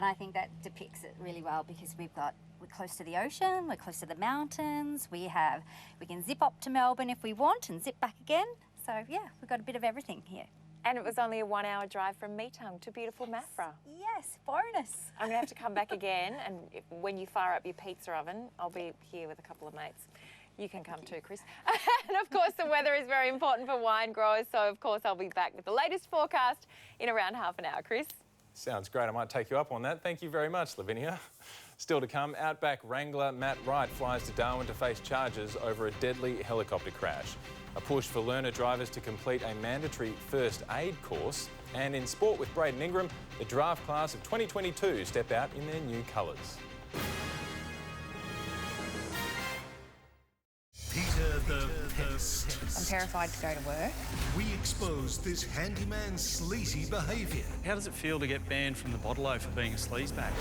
And I think that depicts it really well because we're close to the ocean, we're close to the mountains, we can zip up to Melbourne if we want and zip back again. So yeah, we've got a bit of everything here. And it was only a 1 hour drive from Meetung to beautiful Maffra. Yes, bonus. I'm going to have to come back again, and when you fire up your pizza oven, I'll be here with a couple of mates. You can come too, Chris. And of course, the weather is very important for wine growers, so of course I'll be back with the latest forecast in around half an hour. Chris? Sounds great. I might take you up on that. Thank you very much, Lavinia. Still to come, Outback wrangler Matt Wright flies to Darwin to face charges over a deadly helicopter crash. A push for learner drivers to complete a mandatory first aid course. And in sport with Braden Ingram, the draft class of 2022 step out in their new colours. Peter the Pest. I'm terrified to go to work. We expose this handyman's sleazy behaviour. How does it feel to get banned from the bottle-o for being a sleazebag?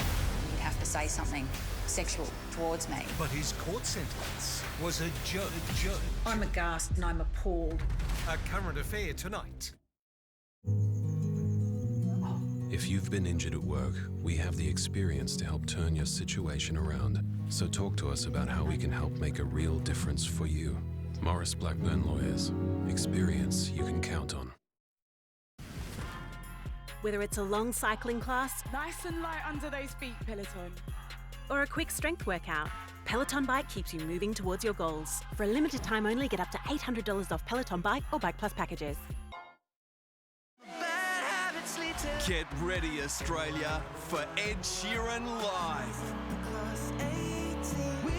You'd have to say something sexual towards me. But his court sentence was a joke. I'm aghast and I'm appalled. A current affair tonight. If you've been injured at work, we have the experience to help turn your situation around. So talk to us about how we can help make a real difference for you. Morris Blackburn Lawyers. Experience you can count on. Whether it's a long cycling class, nice and light under those feet, Peloton, or a quick strength workout, Peloton Bike keeps you moving towards your goals. For a limited time only, get up to $800 off Peloton Bike or Bike Plus packages. Get ready, Australia, for Ed Sheeran Live.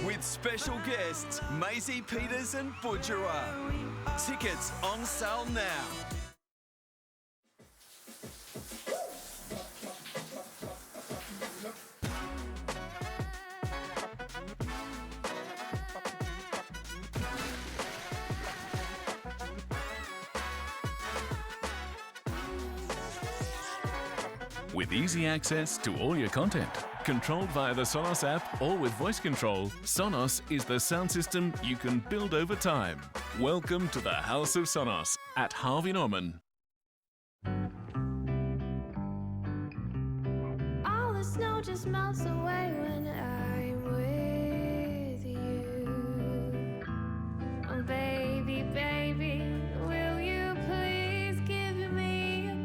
With special guests, Maisie Peters and Budgerah. Tickets on sale now. With easy access to all your content, controlled via the Sonos app or with voice control, Sonos is the sound system you can build over time. Welcome to the House of Sonos at Harvey Norman. All the snow just melts away when I'm with you. Oh, baby, baby, will you please give me a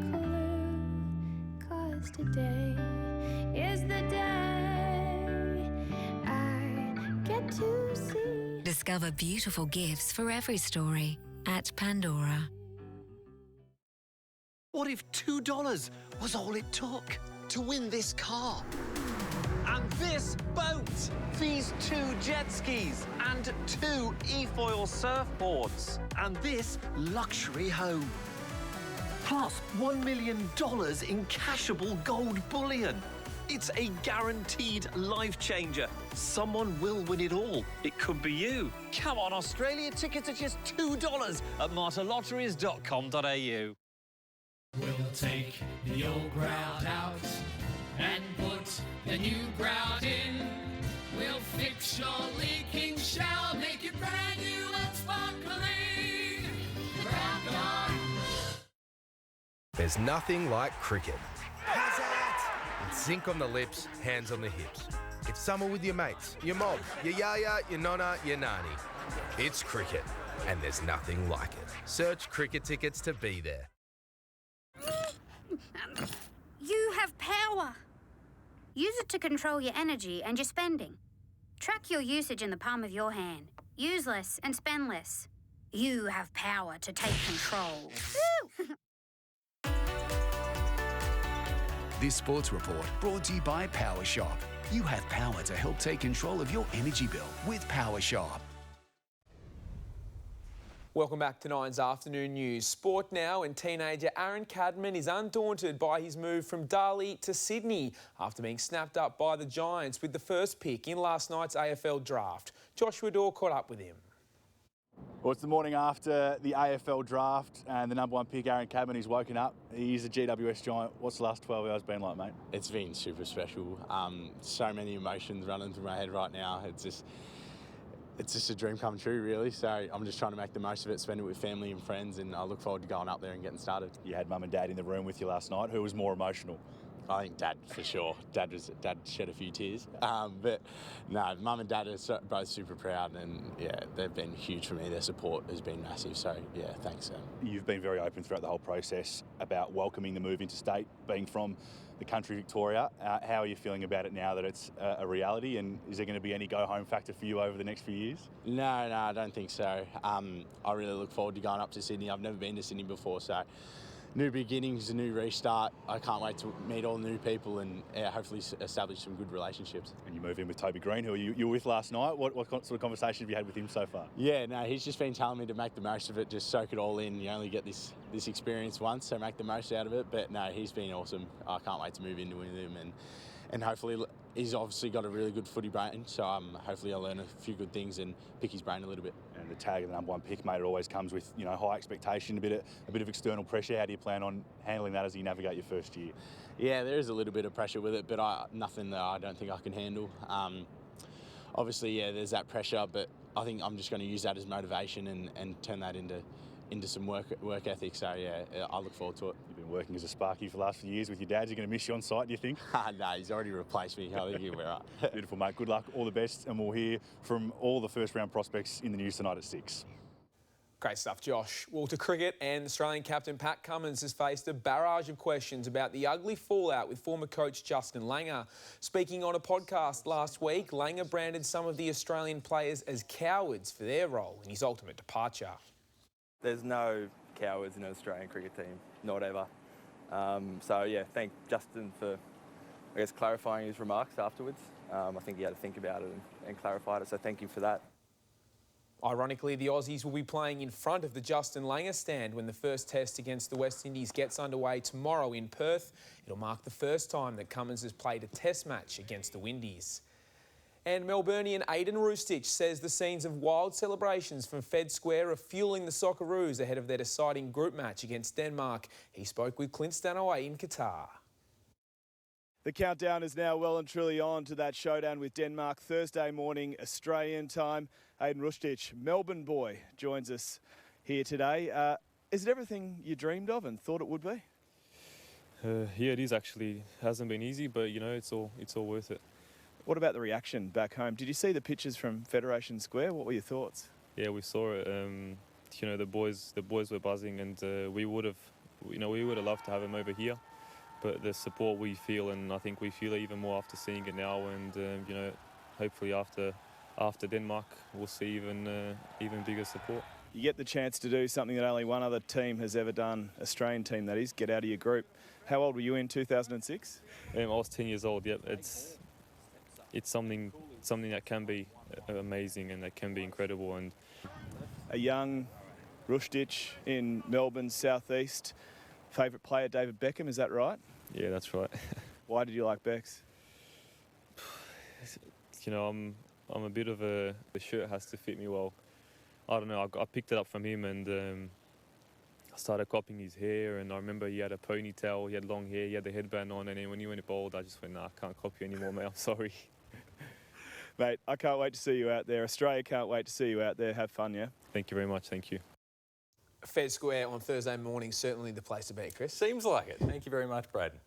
clue? 'Cause today is the day I get to see. Discover beautiful gifts for every story at Pandora. What if $2 was all it took to win this car? And this boat, these 2 jet skis, and 2 e-foil surfboards, and this luxury home. Plus $1 million in cashable gold bullion. It's a guaranteed life changer. Someone will win it all. It could be you. Come on, Australia. Tickets are just $2 at martylotteries.com.au. We'll take the old grout out and put the new grout in. We'll fix your leaking shell, make it brand new and sparkling. Grout Guard. There's nothing like cricket. It's zinc on the lips, hands on the hips. It's summer with your mates, your mob, your yaya, your nonna, your nani. It's cricket, and there's nothing like it. Search cricket tickets to be there. You have power. Use it to control your energy and your spending. Track your usage in the palm of your hand. Use less and spend less. You have power to take control. This sports report brought to you by Power Shop. You have power to help take control of your energy bill with Power Shop. Welcome back to Nine's Afternoon News. Sport now, and teenager Aaron Cadman is undaunted by his move from Darley to Sydney after being snapped up by the Giants with the first pick in last night's AFL draft. Joshua Dorr caught up with him. Well, it's the morning after the AFL draft and the number 1 pick, Aaron Cadman, he's woken up. He's a GWS Giant. What's the last 12 hours been like, mate? It's been super special. So many emotions running through my head right now. It's just a dream come true, really. So I'm just trying to make the most of it, spend it with family and friends, and I look forward to going up there and getting started. You had mum and dad in the room with you last night. Who was more emotional? I think Dad for sure. Dad shed a few tears. But no, Mum and Dad are both super proud, and yeah, they've been huge for me. Their support has been massive. So yeah, thanks, Sam. You've been very open throughout the whole process about welcoming the move into state, being from the country Victoria. How are you feeling about it now that it's a reality, and is there going to be any go-home factor for you over the next few years? No, I don't think so. I really look forward to going up to Sydney. I've never been to Sydney before, so new beginnings, a new restart. I can't wait to meet all the new people and hopefully establish some good relationships. And you move in with Toby Green, who you were with last night. What sort of conversation have you had with him so far? Yeah, no, he's just been telling me to make the most of it, just soak it all in. You only get this experience once, so make the most out of it. But no, he's been awesome. I can't wait to move into with him, and hopefully he's obviously got a really good footy brain, so hopefully I'll learn a few good things and pick his brain a little bit. And the tag of the number one pick, mate, it always comes with high expectation, a bit of external pressure. How do you plan on handling that as you navigate your first year? Yeah, there is a little bit of pressure with it, but nothing that I don't think I can handle. Obviously, yeah, there's that pressure, but I think I'm just going to use that as motivation and turn that into some work ethic. So yeah, I look forward to it. You've been working as a sparky for the last few years with your dad. Is he going to miss you on site, do you think? No, he's already replaced me. I think he'll be right. Beautiful, mate. Good luck. All the best. And we'll hear from all the first round prospects in the news tonight at 6. Great stuff, Josh. Well, to cricket, and Australian captain Pat Cummins has faced a barrage of questions about the ugly fallout with former coach Justin Langer. Speaking on a podcast last week, Langer branded some of the Australian players as cowards for their role in his ultimate departure. There's no cowards in an Australian cricket team, not ever. So yeah, thank Justin for, I guess, clarifying his remarks afterwards. I think he had to think about it and clarified it, so thank you for that. Ironically, the Aussies will be playing in front of the Justin Langer stand when the first test against the West Indies gets underway tomorrow in Perth. It'll mark the first time that Cummins has played a test match against the Windies. And Melburnian Aiden Roostich says the scenes of wild celebrations from Fed Square are fueling the Socceroos ahead of their deciding group match against Denmark. He spoke with Clint Stanaway in Qatar. The countdown is now well and truly on to that showdown with Denmark Thursday morning, Australian time. Aiden Roostich, Melbourne boy, joins us here today. Is it everything you dreamed of and thought it would be? Yeah, it is actually. It hasn't been easy, but it's all worth it. What about the reaction back home? Did you see the pictures from Federation Square? What were your thoughts? Yeah, we saw it. The boys were buzzing, and we would have loved to have them over here. But the support we feel, and I think we feel it even more after seeing it now, and hopefully after Denmark, we'll see even bigger support. You get the chance to do something that only one other team has ever done, Australian team that is, get out of your group. How old were you in 2006? I was 10 years old. Yep, it's something that can be amazing and that can be incredible. And a young Roostich in Melbourne's southeast. Favourite player, David Beckham, is that right? Yeah, that's right. Why did you like Becks? I'm a bit of the shirt has to fit me well. I don't know, I picked it up from him, and I started copying his hair, and I remember he had a ponytail, he had long hair, he had the headband on, and then when he went bald, I just went, nah, I can't copy anymore, mate, I'm sorry. Mate, I can't wait to see you out there. Australia can't wait to see you out there. Have fun, yeah? Thank you very much, thank you. Fed Square on Thursday morning, certainly the place to be, Chris. Seems like it. Thank you very much, Braden.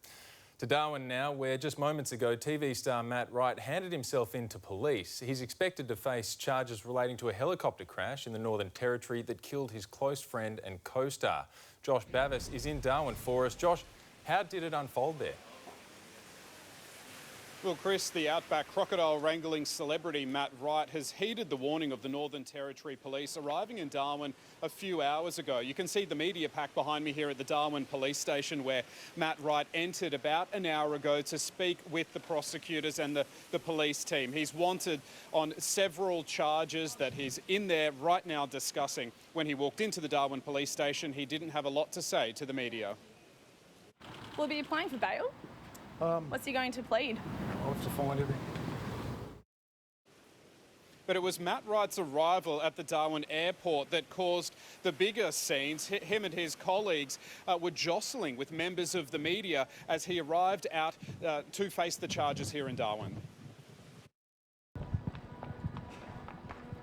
To Darwin now, where just moments ago, TV star Matt Wright handed himself in to police. He's expected to face charges relating to a helicopter crash in the Northern Territory that killed his close friend and co-star. Josh Bavis is in Darwin for us. Josh, how did it unfold there? Well, Chris, the outback crocodile wrangling celebrity Matt Wright has heeded the warning of the Northern Territory Police arriving in Darwin a few hours ago. You can see the media pack behind me here at the Darwin Police Station, where Matt Wright entered about an hour ago to speak with the prosecutors and the police team. He's wanted on several charges that he's in there right now discussing. When he walked into the Darwin Police Station, he didn't have a lot to say to the media. Will he be applying for bail? What's he going to plead? I'll have to find everything. But it was Matt Wright's arrival at the Darwin airport that caused the bigger scenes. Him and his colleagues were jostling with members of the media as he arrived out to face the charges here in Darwin.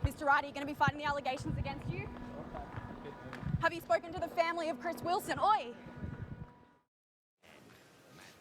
Mr. Wright, are you going to be fighting the allegations against you? Have you spoken to the family of Chris Wilson? Oi!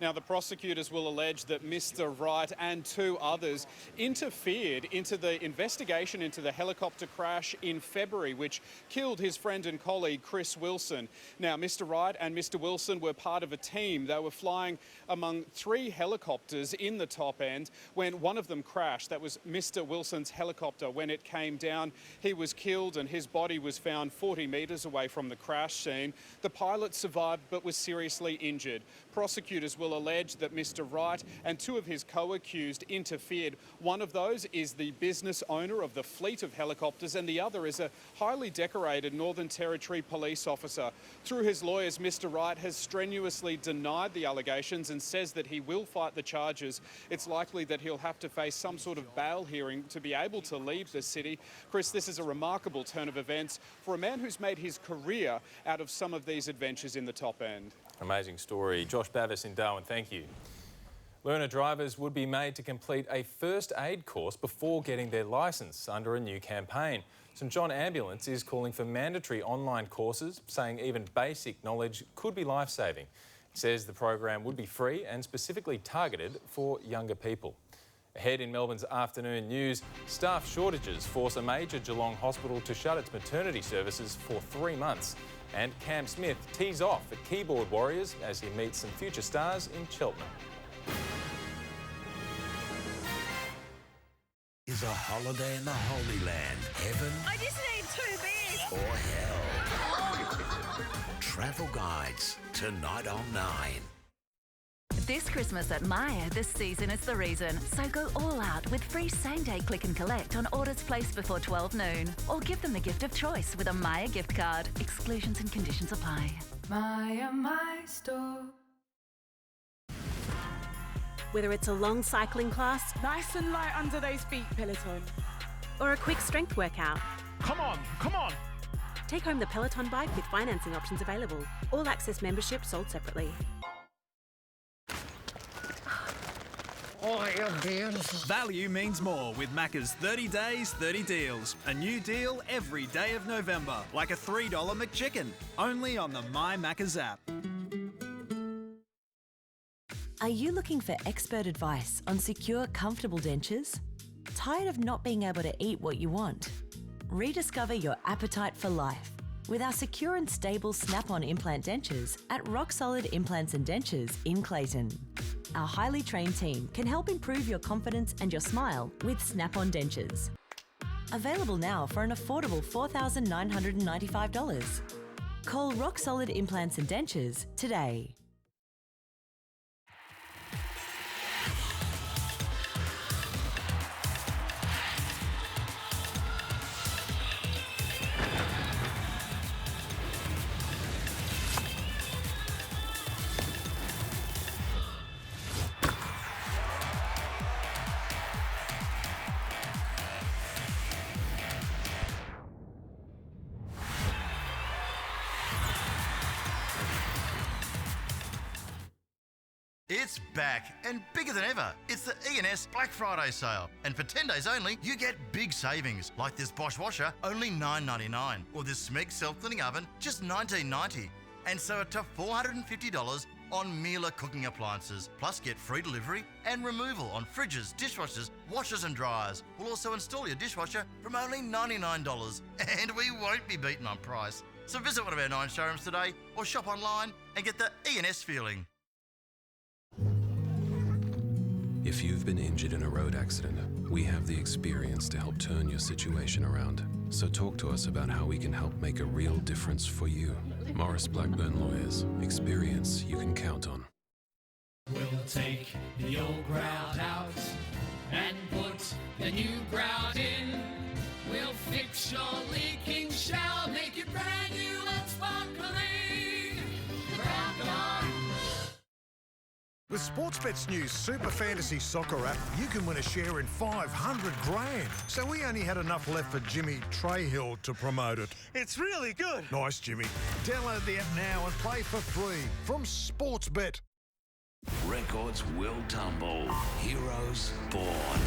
Now, the prosecutors will allege that Mr. Wright and 2 others interfered into the investigation into the helicopter crash in February, which killed his friend and colleague Chris Wilson. Now, Mr. Wright and Mr. Wilson were part of a team. They were flying among 3 helicopters in the top end when one of them crashed. That was Mr. Wilson's helicopter. When it came down, he was killed and his body was found 40 metres away from the crash scene. The pilot survived but was seriously injured. Prosecutors will allege that Mr. Wright and 2 of his co-accused interfered. One of those is the business owner of the fleet of helicopters and the other is a highly decorated Northern Territory police officer. Through his lawyers, Mr. Wright has strenuously denied the allegations and says that he will fight the charges. It's likely that he'll have to face some sort of bail hearing to be able to leave the city. Chris, this is a remarkable turn of events for a man who's made his career out of some of these adventures in the top end. Amazing story. Josh Bavis in Darwin, thank you. Learner drivers would be made to complete a first aid course before getting their licence under a new campaign. St John Ambulance is calling for mandatory online courses, saying even basic knowledge could be life-saving. It says the program would be free and specifically targeted for younger people. Ahead in Melbourne's afternoon news, staff shortages force a major Geelong hospital to shut its maternity services for 3 months. And Cam Smith tees off at Keyboard Warriors as he meets some future stars in Cheltenham. Is a holiday in the Holy Land heaven I just need 2 beers. or hell? Travel guides tonight on 9. This Christmas at Myer, this season is the reason. So go all out with free same-day click and collect on orders placed before 12 noon. Or give them the gift of choice with a Myer gift card. Exclusions and conditions apply. Myer, my store. Whether it's a long cycling class, Nice and light under those feet, Peloton. or a quick strength workout, Come on, come on. take home the Peloton bike with financing options available. All access membership sold separately. Oh, you're beautiful. Value means more with Macca's 30 Days, 30 Deals. A new deal every day of November, like a $3 McChicken. Only on the My Macca's app. Are you looking for expert advice on secure, comfortable dentures? Tired of not being able to eat what you want? Rediscover your appetite for life with our secure and stable snap-on implant dentures at Rock Solid Implants and Dentures in Clayton. Our highly trained team can help improve your confidence and your smile with snap-on dentures. Available now for an affordable $4,995. Call Rock Solid Implants and Dentures today. It's back and bigger than ever. It's the E&S Black Friday sale. And for 10 days only, you get big savings. Like this Bosch washer, only $9.99. Or this Smeg self-cleaning oven, just $19.90. And so up to $450 on Miele cooking appliances. Plus get free delivery and removal on fridges, dishwashers, washers and dryers. We'll also install your dishwasher from only $99. And we won't be beaten on price. So visit one of our 9 showrooms today or shop online and get the E&S feeling. If you've been injured in a road accident, we have the experience to help turn your situation around. So talk to us about how we can help make a real difference for you. Morris Blackburn Lawyers. Experience you can count on. We'll take the old grout out and put the new grout in. We'll fix your leaking shower, make it brand new and sparkling. Grout Guard. With Sportsbet's new Super Fantasy Soccer app, you can win a share in $500 grand. So we only had enough left for Jimmy Trahill to promote it. It's really good. Nice, Jimmy. Download the app now and play for free from Sportsbet. Records will tumble. Heroes born.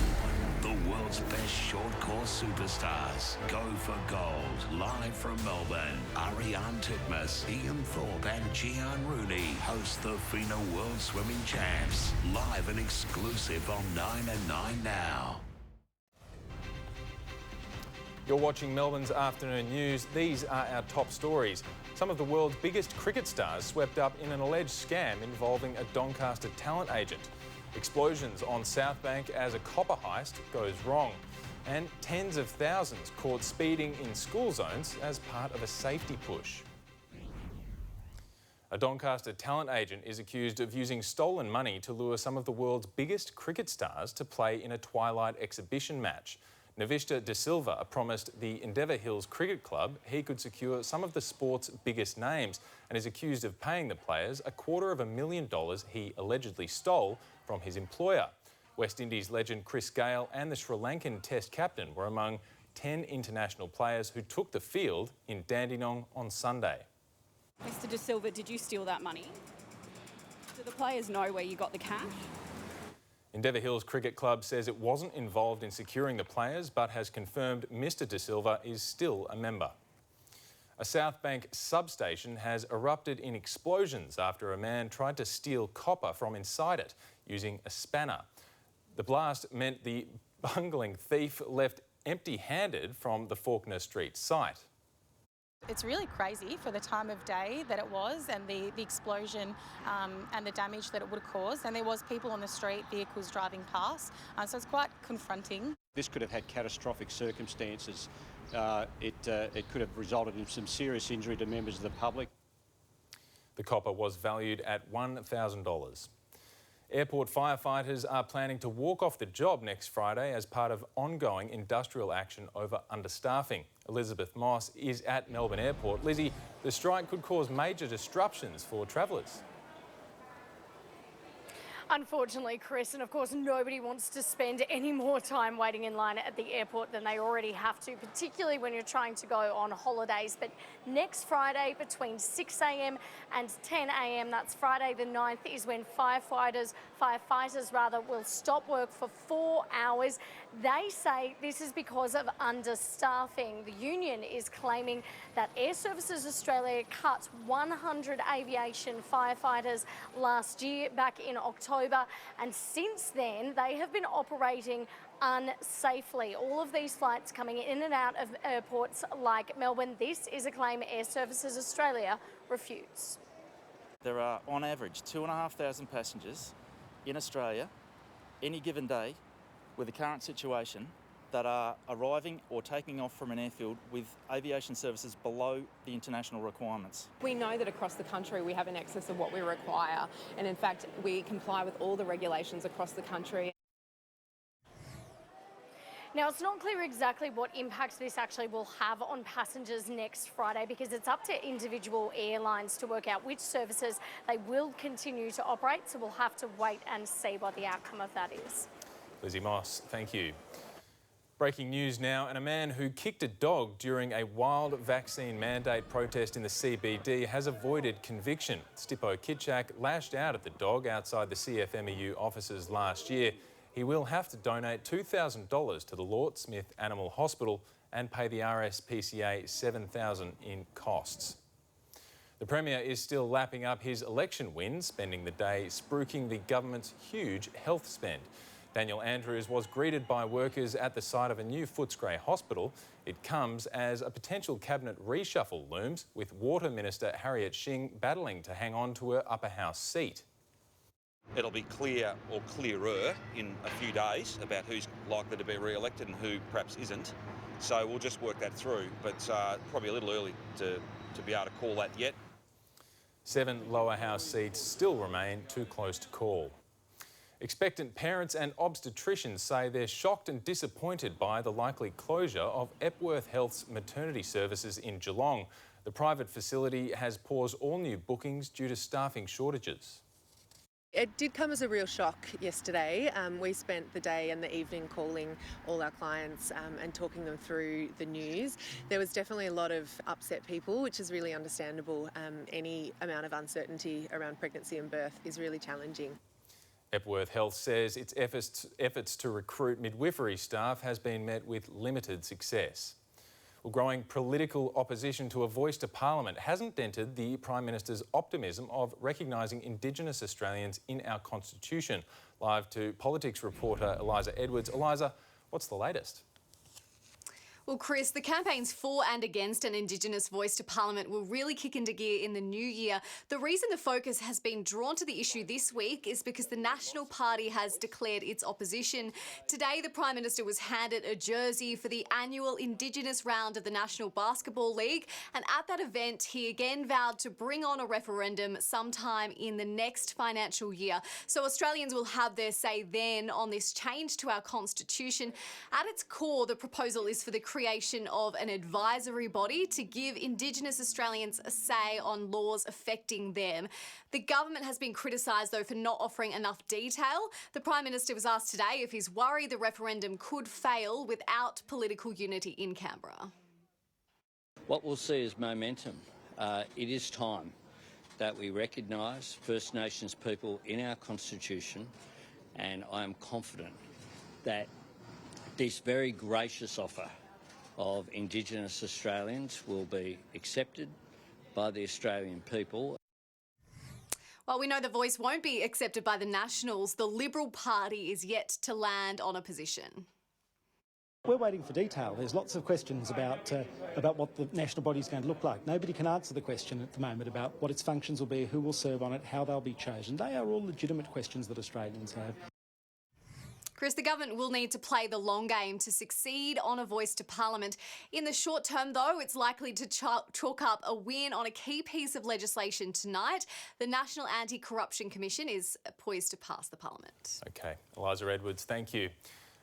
The world's best short course superstars go for gold. Live from Melbourne, Ariane Titmus, Ian Thorpe and Gian Rooney host the FINA World Swimming Champs. Live and exclusive on 9 and 9 now. You're watching Melbourne's Afternoon News. These are our top stories. Some of the world's biggest cricket stars swept up in an alleged scam involving a Doncaster talent agent. Explosions on South Bank as a copper heist goes wrong. And tens of thousands caught speeding in school zones as part of a safety push. A Doncaster talent agent is accused of using stolen money to lure some of the world's biggest cricket stars to play in a twilight exhibition match. Navista De Silva promised the Endeavour Hills Cricket Club he could secure some of the sport's biggest names and is accused of paying the players $250,000 he allegedly stole from his employer. West Indies legend Chris Gayle and the Sri Lankan Test captain were among 10 international players who took the field in Dandenong on Sunday. Mr De Silva, did you steal that money? Do the players know where you got the cash? Endeavour Hills Cricket Club says it wasn't involved in securing the players but has confirmed Mr De Silva is still a member. A South Bank substation has erupted in explosions after a man tried to steal copper from inside it using a spanner. The blast meant the bungling thief left empty-handed from the Faulkner Street site. It's really crazy for the time of day that it was and the explosion and the damage that it would have caused. And there was people on the street, vehicles driving past. So it's quite confronting. This could have had catastrophic circumstances. It could have resulted in some serious injury to members of the public. The copper was valued at $1,000. Airport firefighters are planning to walk off the job next Friday as part of ongoing industrial action over understaffing. Elizabeth Moss is at Melbourne Airport. Lizzie, the strike could cause major disruptions for travellers. Unfortunately, Chris, and of course nobody wants to spend any more time waiting in line at the airport than they already have to, particularly when you're trying to go on holidays. But next Friday between 6 a.m. and 10 a.m, that's Friday the 9th, is when firefighters will stop work for 4 hours. They say this is because of understaffing. The union is claiming that Air Services Australia cut 100 aviation firefighters last year, back in October, and since then they have been operating unsafely. All of these flights coming in and out of airports like Melbourne. This is a claim Air Services Australia refutes. There are on average 2,500 passengers in Australia any given day with the current situation that are arriving or taking off from an airfield with aviation services below the international requirements. We know that across the country we have an excess of what we require, and in fact we comply with all the regulations across the country. Now, it's not clear exactly what impact this actually will have on passengers next Friday, because it's up to individual airlines to work out which services they will continue to operate, so we'll have to wait and see what the outcome of that is. Lizzie Moss, thank you. Breaking news now, and a man who kicked a dog during a wild vaccine mandate protest in the CBD has avoided conviction. Stipo Kitchak lashed out at the dog outside the CFMEU offices last year. He will have to donate $2,000 to the Lort Smith Animal Hospital and pay the RSPCA $7,000 in costs. The Premier is still lapping up his election win, spending the day spruiking the government's huge health spend. Daniel Andrews was greeted by workers at the site of a new Footscray hospital. It comes as a potential cabinet reshuffle looms, with Water Minister Harriet Shing battling to hang on to her upper house seat. It'll be clear or clearer in a few days about who's likely to be re-elected and who perhaps isn't. So we'll just work that through, but probably a little early to be able to call that yet. 7 lower house seats still remain too close to call. Expectant parents and obstetricians say they're shocked and disappointed by the likely closure of Epworth Health's maternity services in Geelong. The private facility has paused all new bookings due to staffing shortages. It did come as a real shock yesterday. We spent the day and the evening calling all our clients and talking them through the news. There was definitely a lot of upset people, which is really understandable. Any amount of uncertainty around pregnancy and birth is really challenging. Epworth Health says its efforts to recruit midwifery staff has been met with limited success. Well, growing political opposition to a voice to Parliament hasn't dented the Prime Minister's optimism of recognising Indigenous Australians in our Constitution. Live to politics reporter Eliza Edwards. Eliza, what's the latest? Well, Chris, the campaigns for and against an Indigenous voice to Parliament will really kick into gear in the new year. The reason the focus has been drawn to the issue this week is because the National Party has declared its opposition. Today, the Prime Minister was handed a jersey for the annual Indigenous round of the National Basketball League, and at that event, he again vowed to bring on a referendum sometime in the next financial year. So Australians will have their say then on this change to our Constitution. At its core, the proposal is for the creation of an advisory body to give Indigenous Australians a say on laws affecting them. The government has been criticised, though, for not offering enough detail. The Prime Minister was asked today if he's worried the referendum could fail without political unity in Canberra. What we'll see is momentum. It is time that we recognise First Nations people in our Constitution, and I am confident that this very gracious offer of Indigenous Australians will be accepted by the Australian people. While we know the voice won't be accepted by the Nationals, the Liberal Party is yet to land on a position. We're waiting for detail. There's lots of questions about what the national body is going to look like. Nobody can answer the question at the moment about what its functions will be, who will serve on it, how they'll be chosen. They are all legitimate questions that Australians have. Chris, the government will need to play the long game to succeed on a voice to Parliament. In the short term, though, it's likely to chalk up a win on a key piece of legislation tonight. The National Anti-Corruption Commission is poised to pass the Parliament. OK, Eliza Edwards, thank you.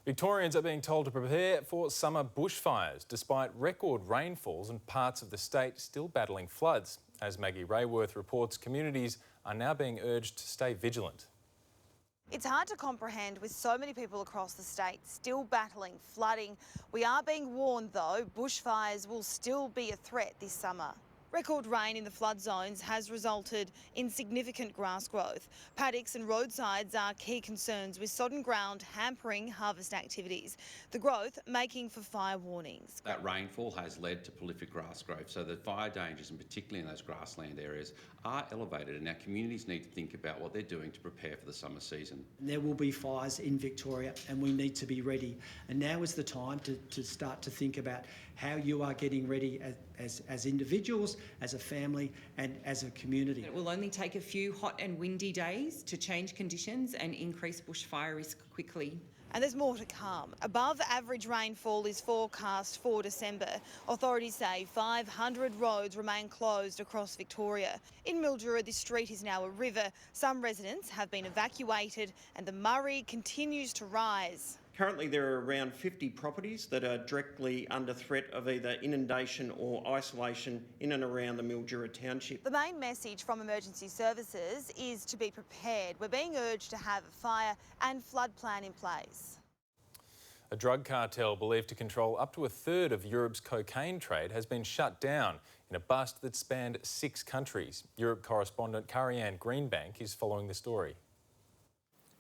Victorians are being told to prepare for summer bushfires, despite record rainfalls and parts of the state still battling floods. As Maggie Rayworth reports, communities are now being urged to stay vigilant. It's hard to comprehend with so many people across the state still battling flooding. We are being warned, though, bushfires will still be a threat this summer. Record rain in the flood zones has resulted in significant grass growth. Paddocks and roadsides are key concerns, with sodden ground hampering harvest activities. The growth making for fire warnings. That rainfall has led to prolific grass growth, so the fire dangers, and particularly in those grassland areas, are elevated, and our communities need to think about what they're doing to prepare for the summer season. There will be fires in Victoria and we need to be ready. And now is the time to start to think about how you are getting ready as individuals, as a family and as a community. It will only take a few hot and windy days to change conditions and increase bushfire risk quickly. And there's more to come. Above average rainfall is forecast for December. Authorities say 500 roads remain closed across Victoria. In Mildura, this street is now a river. Some residents have been evacuated and the Murray continues to rise. Currently there are around 50 properties that are directly under threat of either inundation or isolation in and around the Mildura township. The main message from emergency services is to be prepared. We're being urged to have a fire and flood plan in place. A drug cartel believed to control up to a third of Europe's cocaine trade has been shut down in a bust that spanned 6 countries. Europe correspondent Karianne Greenbank is following the story.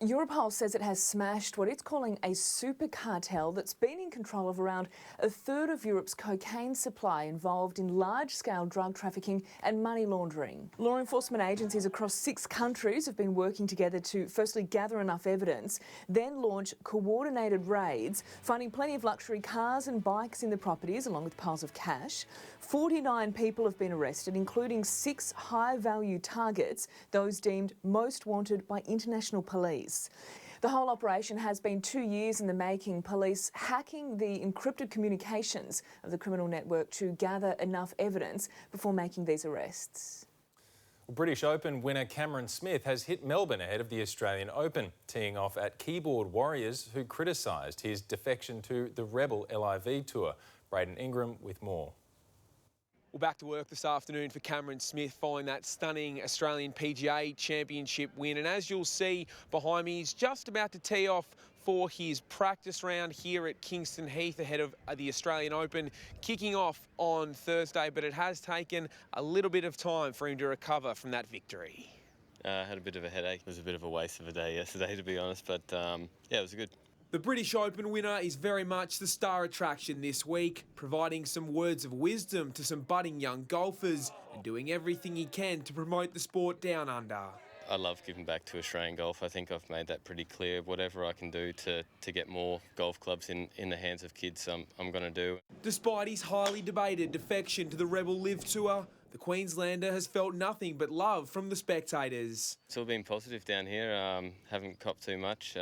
Europol says it has smashed what it's calling a super cartel that's been in control of around a third of Europe's cocaine supply, involved in large-scale drug trafficking and money laundering. Law enforcement agencies across 6 countries have been working together to firstly gather enough evidence, then launch coordinated raids, finding plenty of luxury cars and bikes in the properties along with piles of cash. 49 people have been arrested, including 6 high-value targets, those deemed most wanted by international police. The whole operation has been 2 years in the making, police hacking the encrypted communications of the criminal network to gather enough evidence before making these arrests. British Open winner Cameron Smith has hit Melbourne ahead of the Australian Open, teeing off at keyboard warriors who criticised his defection to the Rebel LIV Tour. Braden Ingram with more. Well, back to work this afternoon for Cameron Smith following that stunning Australian PGA Championship win. And as you'll see behind me, he's just about to tee off for his practice round here at Kingston Heath ahead of the Australian Open, kicking off on Thursday. But it has taken a little bit of time for him to recover from that victory. Had a bit of a headache. It was a bit of a waste of a day yesterday, to be honest, but yeah, it was good. The British Open winner is very much the star attraction this week, providing some words of wisdom to some budding young golfers and doing everything he can to promote the sport down under. I love giving back to Australian golf. I think I've made that pretty clear. Whatever I can do to get more golf clubs in the hands of kids, I'm going to do. Despite his highly debated defection to the Rebel Live Tour, the Queenslander has felt nothing but love from the spectators. It's all been positive down here. Haven't copped too much.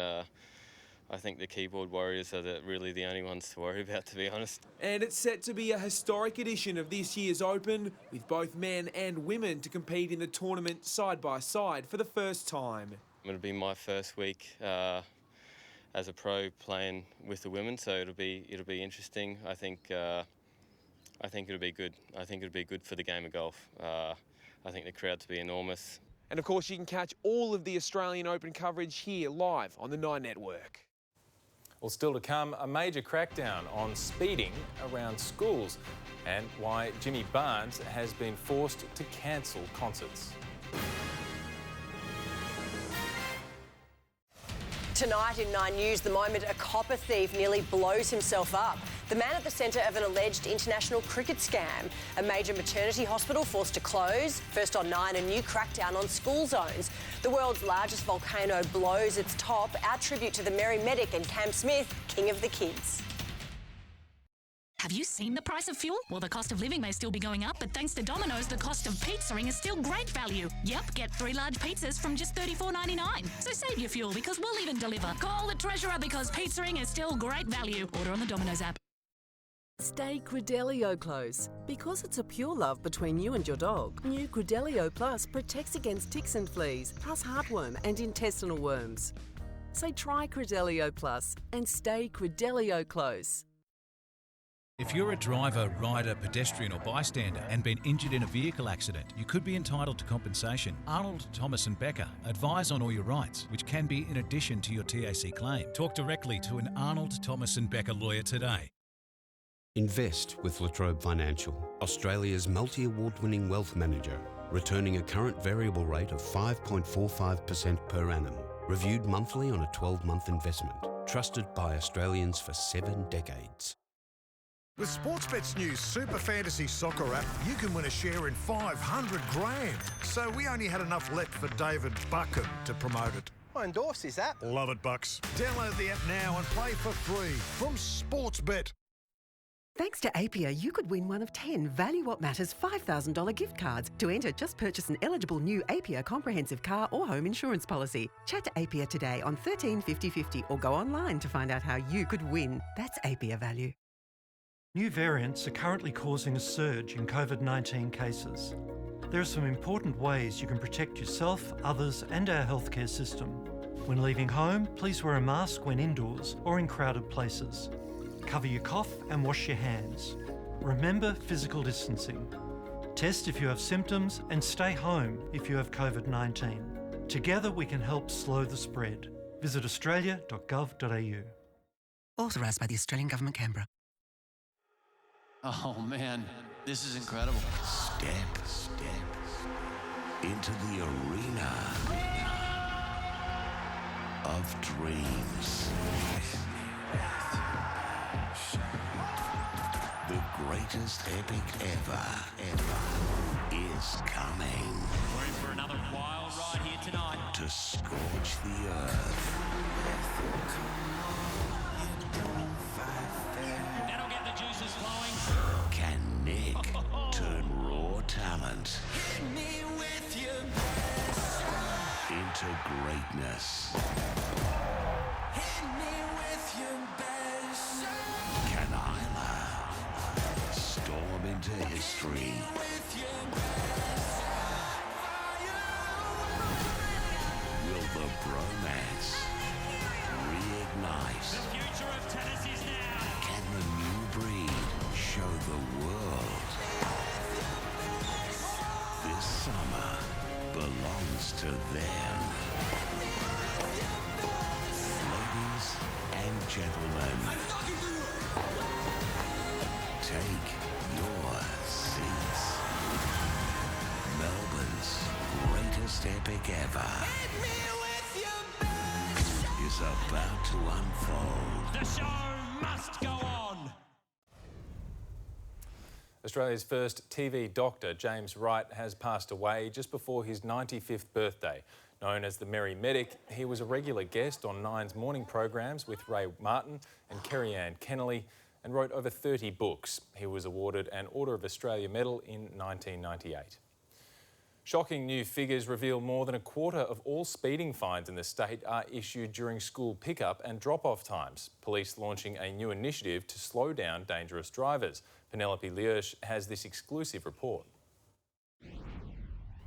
I think the keyboard warriors are really the only ones to worry about, to be honest. And it's set to be a historic edition of this year's Open, with both men and women to compete in the tournament side by side for the first time. It'll be my first week as a pro playing with the women, so it'll be interesting. I think it'll be good. I think it'll be good for the game of golf. I think the crowd to be enormous. And of course, you can catch all of the Australian Open coverage here live on the 9 Network. Well, still to come, a major crackdown on speeding around schools and why Jimmy Barnes has been forced to cancel concerts. Tonight in 9 News, the moment a copper thief nearly blows himself up. The man at the centre of an alleged international cricket scam. A major maternity hospital forced to close. First on 9, a new crackdown on school zones. The world's largest volcano blows its top. Our tribute to the Merry Medic and Cam Smith, king of the kids. Have you seen the price of fuel? Well, the cost of living may still be going up, but thanks to Domino's, the cost of pizzaing is still great value. Yep, get 3 large pizzas from just $34.99. So save your fuel because we'll even deliver. Call the treasurer because pizzaing is still great value. Order on the Domino's app. Stay Credelio close. Because it's a pure love between you and your dog, new Credelio Plus protects against ticks and fleas, plus heartworm and intestinal worms. So try Credelio Plus and stay Credelio close. If you're a driver, rider, pedestrian or bystander and been injured in a vehicle accident, you could be entitled to compensation. Arnold, Thomas and Becker advise on all your rights, which can be in addition to your TAC claim. Talk directly to an Arnold, Thomas and Becker lawyer today. Invest with La Trobe Financial, Australia's multi-award-winning wealth manager, returning a current variable rate of 5.45% per annum, reviewed monthly on a 12-month investment, trusted by Australians for 7 decades. With Sportsbet's new Super Fantasy Soccer app, you can win a share in 500 grand. So we only had enough left for David Buckham to promote it. I endorse this app. Love it, Bucks. Download the app now and play for free from Sportsbet. Thanks to Apia, you could win one of 10 Value What Matters $5,000 gift cards. To enter, just purchase an eligible new Apia comprehensive car or home insurance policy. Chat to Apia today on 13 50 50 or go online to find out how you could win. That's Apia value. New variants are currently causing a surge in COVID-19 cases. There are some important ways you can protect yourself, others and our healthcare system. When leaving home, please wear a mask when indoors or in crowded places. Cover your cough and wash your hands. Remember physical distancing. Test if you have symptoms and stay home if you have COVID-19. Together we can help slow the spread. Visit australia.gov.au. Authorised by the Australian Government, Canberra. Oh man, this is incredible. Step into the arena of dreams. The greatest epic ever is coming. We're in for another wild ride here tonight. To scorch the earth. That'll get the juices flowing. Can Nick turn raw talent into greatness? Can Isla storm into history? Will the bromance reignite? The future of tennis is now. Can the new breed show the world? This summer belongs to them. Ladies and gentlemen, take your seats. Melbourne's greatest most epic ever is about to unfold. The show must go on. Australia's first TV doctor, James Wright, has passed away just before his 95th birthday. Known as the Merry Medic, he was a regular guest on Nine's morning programs with Ray Martin and Kerry-Anne Kennelly and wrote over 30 books. He was awarded an Order of Australia Medal in 1998. Shocking new figures reveal more than a quarter of all speeding fines in the state are issued during school pickup and drop-off times. Police launching a new initiative to slow down dangerous drivers. Penelope Liersch has this exclusive report.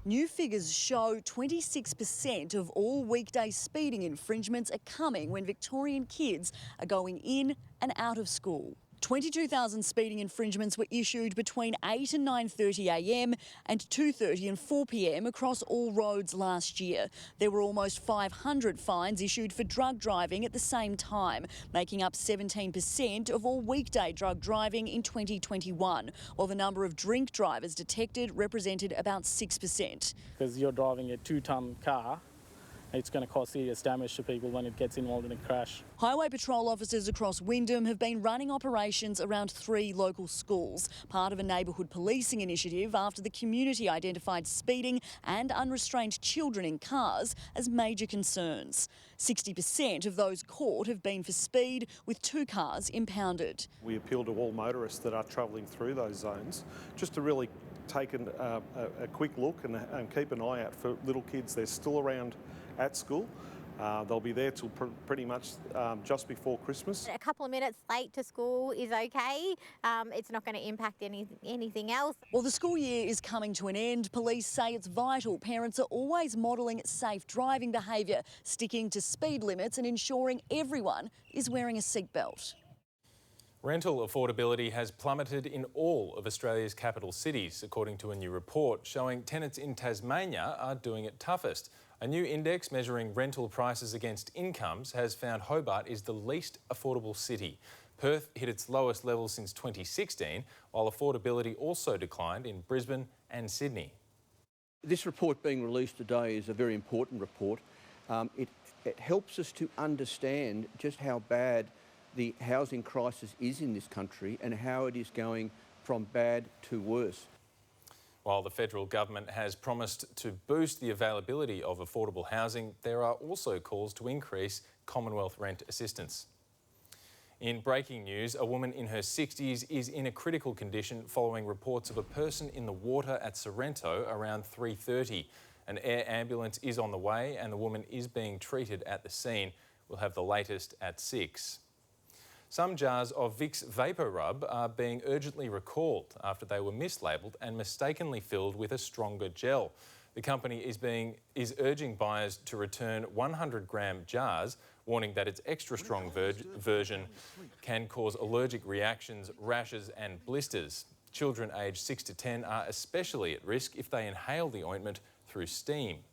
New figures show 26% of all weekday speeding infringements are coming when Victorian kids are going in and out of school. 22,000 speeding infringements were issued between 8 and 9:30am and 2:30 and 4pm across all roads last year. There were almost 500 fines issued for drug driving at the same time, making up 17% of all weekday drug driving in 2021, while the number of drink drivers detected represented about 6%. Because you're driving a 2-ton car, it's going to cause serious damage to people when it gets involved in a crash. Highway patrol officers across Wyndham have been running operations around 3 local schools, part of a neighbourhood policing initiative after the community identified speeding and unrestrained children in cars as major concerns. 60% of those caught have been for speed, with 2 cars impounded. We appeal to all motorists that are travelling through those zones just to really take a quick look and keep an eye out for little kids. They're still around at school. They'll be there till pretty much just before Christmas. A couple of minutes late to school is okay. It's not going to impact anything else. While the school year is coming to an end, police say it's vital parents are always modelling safe driving behaviour, sticking to speed limits and ensuring everyone is wearing a seatbelt. Rental affordability has plummeted in all of Australia's capital cities, according to a new report showing tenants in Tasmania are doing it toughest. A new index measuring rental prices against incomes has found Hobart is the least affordable city. Perth hit its lowest level since 2016, while affordability also declined in Brisbane and Sydney. This report being released today is a very important report. It helps us to understand just how bad the housing crisis is in this country and how it is going from bad to worse. While the federal government has promised to boost the availability of affordable housing, there are also calls to increase Commonwealth rent assistance. In breaking news, a woman in her 60s is in a critical condition following reports of a person in the water at Sorrento around 3:30. An air ambulance is on the way and the woman is being treated at the scene. We'll have the latest at 6. Some jars of Vicks Vapor Rub are being urgently recalled after they were mislabelled and mistakenly filled with a stronger gel. The company is urging buyers to return 100-gram jars, warning that its extra strong version can cause allergic reactions, rashes and blisters. Children aged 6 to 10 are especially at risk if they inhale the ointment through steam.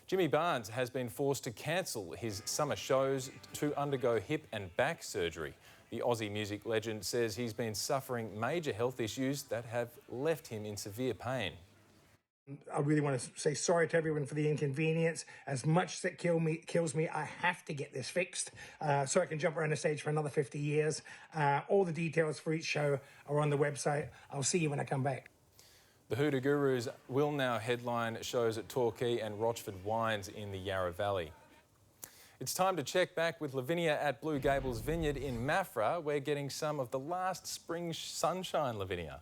Jimmy Barnes has been forced to cancel his summer shows to undergo hip and back surgery. The Aussie music legend says he's been suffering major health issues that have left him in severe pain. I really want to say sorry to everyone for the inconvenience. As much as it kills me, I have to get this fixed so I can jump around the stage for another 50 years. All the details for each show are on the website. I'll see you when I come back. The Hoodoo Gurus will now headline shows at Torquay and Rochford Wines in the Yarra Valley. It's time to check back with Lavinia at Blue Gables Vineyard in Maffra. We're getting some of the last spring sunshine, Lavinia.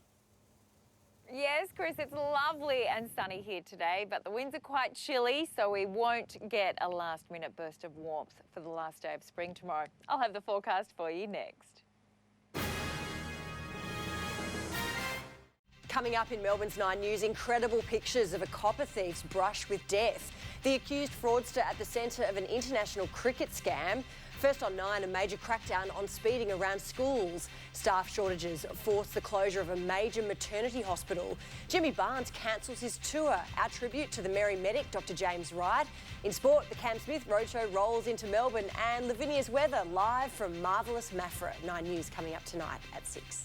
Yes, Chris, it's lovely and sunny here today, but the winds are quite chilly, so we won't get a last-minute burst of warmth for the last day of spring tomorrow. I'll have the forecast for you next. Coming up in Melbourne's 9 News, incredible pictures of a copper thief's brush with death. The accused fraudster at the centre of an international cricket scam. First on 9, a major crackdown on speeding around schools. Staff shortages force the closure of a major maternity hospital. Jimmy Barnes cancels his tour. Our tribute to the Merry Medic, Dr James Wright. In sport, the Cam Smith Roadshow rolls into Melbourne and Lavinia's weather live from marvellous Maffra. 9 News coming up tonight at 6.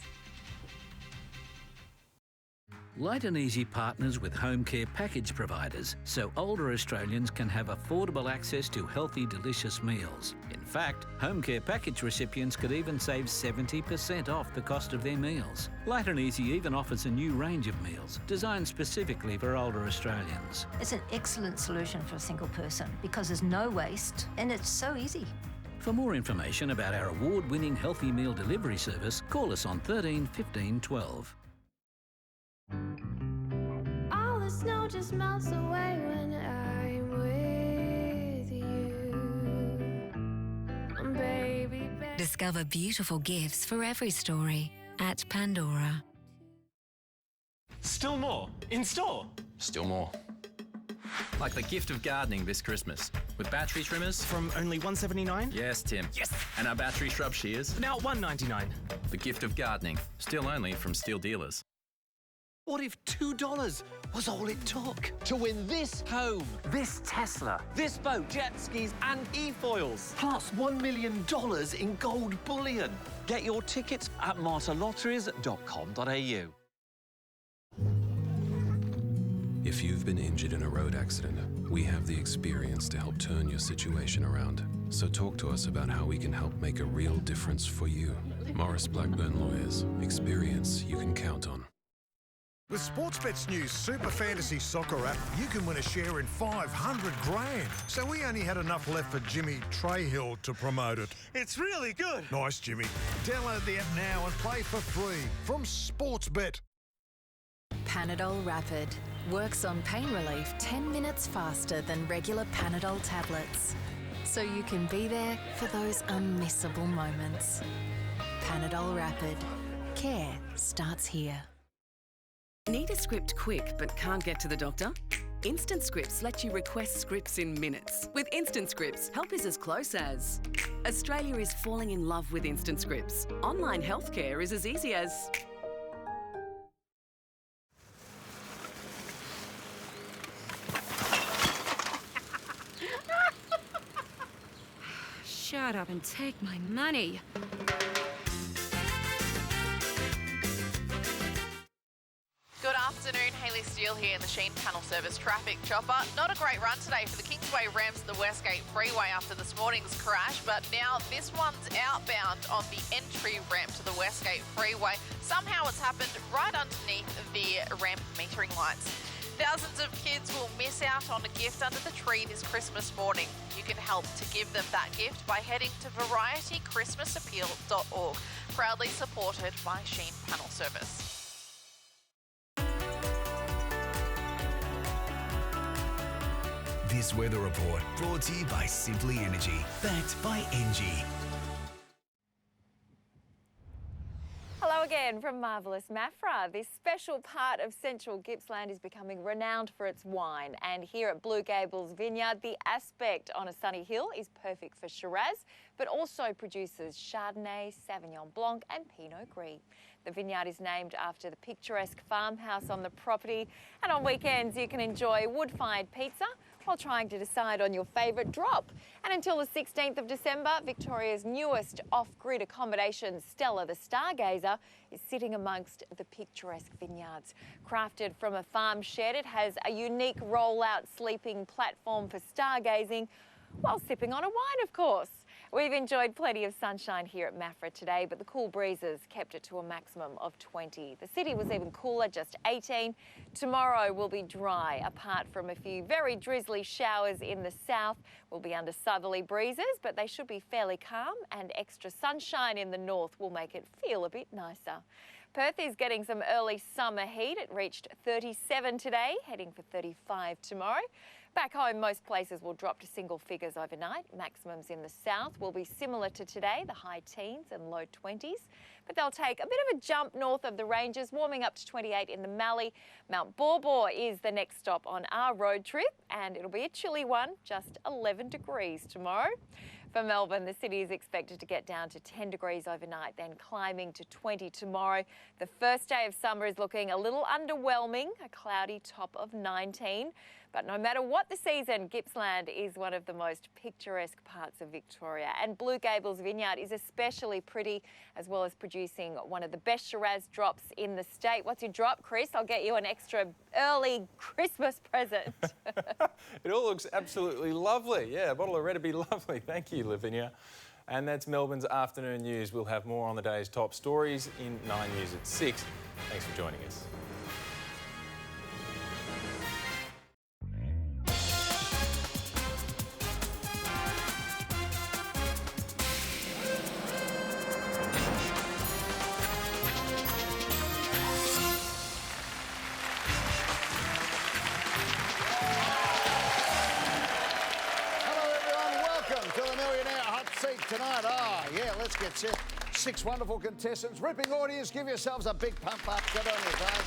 Light and Easy partners with home care package providers so older Australians can have affordable access to healthy, delicious meals. In fact, home care package recipients could even save 70% off the cost of their meals. Light and Easy even offers a new range of meals designed specifically for older Australians. It's an excellent solution for a single person because there's no waste and it's so easy. For more information about our award-winning healthy meal delivery service, call us on 13 15 12. All the snow just melts away when I'm with you. Baby. Discover beautiful gifts for every story at Pandora. Still more in store. Still more. Like the gift of gardening this Christmas. With battery trimmers. From only $179? Yes, Tim. Yes! And our battery shrub shears. Now $199. The gift of gardening. Still only from Steel Dealers. What if $2 was all it took to win this home, this Tesla, this boat, jet skis and e-foils, plus $1 million in gold bullion? Get your tickets at martylotteries.com.au. If you've been injured in a road accident, we have the experience to help turn your situation around. So talk to us about how we can help make a real difference for you. Morris Blackburn Lawyers. Experience you can count on. With Sportsbet's new Super Fantasy Soccer app, you can win a share in 500 grand. So we only had enough left for Jimmy Trahill to promote it. It's really good. Nice, Jimmy. Download the app now and play for free from Sportsbet. Panadol Rapid works on pain relief 10 minutes faster than regular Panadol tablets. So you can be there for those unmissable moments. Panadol Rapid. Care starts here. Need a script quick but can't get to the doctor? Instant Scripts let you request scripts in minutes. With Instant Scripts, help is as close as... Australia is falling in love with Instant Scripts. Online healthcare is as easy as... Shut up and take my money. Good afternoon, Hayley Steele here in the Sheen Panel Service traffic chopper. Not a great run today for the Kingsway ramps to the Westgate Freeway after this morning's crash, but now this one's outbound on the entry ramp to the Westgate Freeway. Somehow it's happened right underneath the ramp metering lights. Thousands of kids will miss out on a gift under the tree this Christmas morning. You can help to give them that gift by heading to varietychristmasappeal.org. Proudly supported by Sheen Panel Service. This weather report brought to you by Simply Energy, backed by Engie. Hello again from marvellous Maffra. This special part of Central Gippsland is becoming renowned for its wine. And here at Blue Gables Vineyard, the aspect on a sunny hill is perfect for Shiraz, but also produces Chardonnay, Sauvignon Blanc and Pinot Gris. The vineyard is named after the picturesque farmhouse on the property. And on weekends, you can enjoy wood-fired pizza while trying to decide on your favourite drop. And until the 16th of December, Victoria's newest off-grid accommodation, Stella the Stargazer, is sitting amongst the picturesque vineyards. Crafted from a farm shed, it has a unique roll-out sleeping platform for stargazing, while sipping on a wine, of course. We've enjoyed plenty of sunshine here at Maffra today, but the cool breezes kept it to a maximum of 20. The city was even cooler, just 18. Tomorrow will be dry, apart from a few very drizzly showers in the south. We'll be under southerly breezes, but they should be fairly calm, and extra sunshine in the north will make it feel a bit nicer. Perth is getting some early summer heat. It reached 37 today, heading for 35 tomorrow. Back home, most places will drop to single figures overnight. Maximums in the south will be similar to today, the high teens and low 20s. But they'll take a bit of a jump north of the ranges, warming up to 28 in the Mallee. Mount Borbor is the next stop on our road trip, and it'll be a chilly one, just 11 degrees tomorrow. For Melbourne, the city is expected to get down to 10 degrees overnight, then climbing to 20 tomorrow. The first day of summer is looking a little underwhelming, a cloudy top of 19. But no matter what the season, Gippsland is one of the most picturesque parts of Victoria. And Blue Gables Vineyard is especially pretty, as well as producing one of the best Shiraz drops in the state. What's your drop, Chris? I'll get you an extra early Christmas present. It all looks absolutely lovely. Yeah, a bottle of red would be lovely. Thank you, Lavinia. And that's Melbourne's afternoon news. We'll have more on the day's top stories in 9 News at 6. Thanks for joining us. Tonight, let's get set. 6 wonderful contestants, ripping audience. Give yourselves a big pump up. Good on you guys.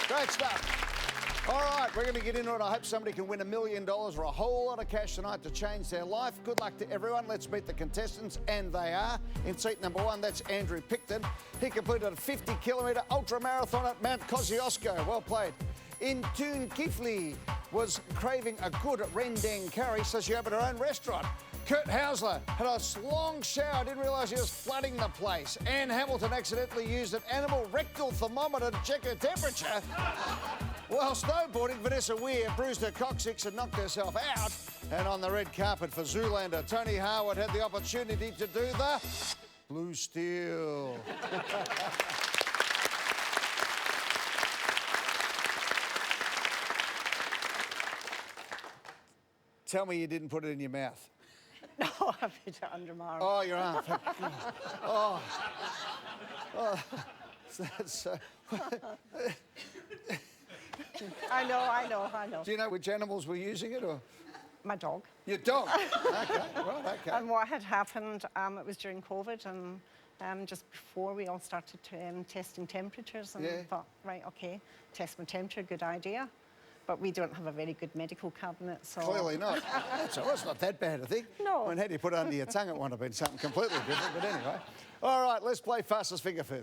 Great stuff. All right, we're going to get into it. I hope somebody can win $1 million or a whole lot of cash tonight to change their life. Good luck to everyone. Let's meet the contestants, and they are. In seat number 1, that's Andrew Picton. He completed a 50-kilometre ultra marathon at Mount Kosciuszko. Well played. In Toon Kifli was craving a good rendang curry, so she opened her own restaurant. Kurt Hausler had a long shower, didn't realise he was flooding the place. Anne Hamilton accidentally used an animal rectal thermometer to check her temperature. While snowboarding, Vanessa Weir bruised her coccyx and knocked herself out. And on the red carpet for Zoolander, Tony Harwood had the opportunity to do the blue steel. Tell me you didn't put it in your mouth. No, I put it under my arm. Oh, your arm. Oh. That's, I know. Do you know which animals were using it, or? My dog. Your dog? Okay, right, okay. And what had happened, it was during COVID, and just before we all started testing temperatures, and I thought, right, okay, test my temperature, good idea. But we don't have a very good medical cabinet, so... Clearly not. That's not that bad, I think. No. I mean, had you put it under your tongue, it would have been something completely different, but anyway. All right, let's play fastest finger first.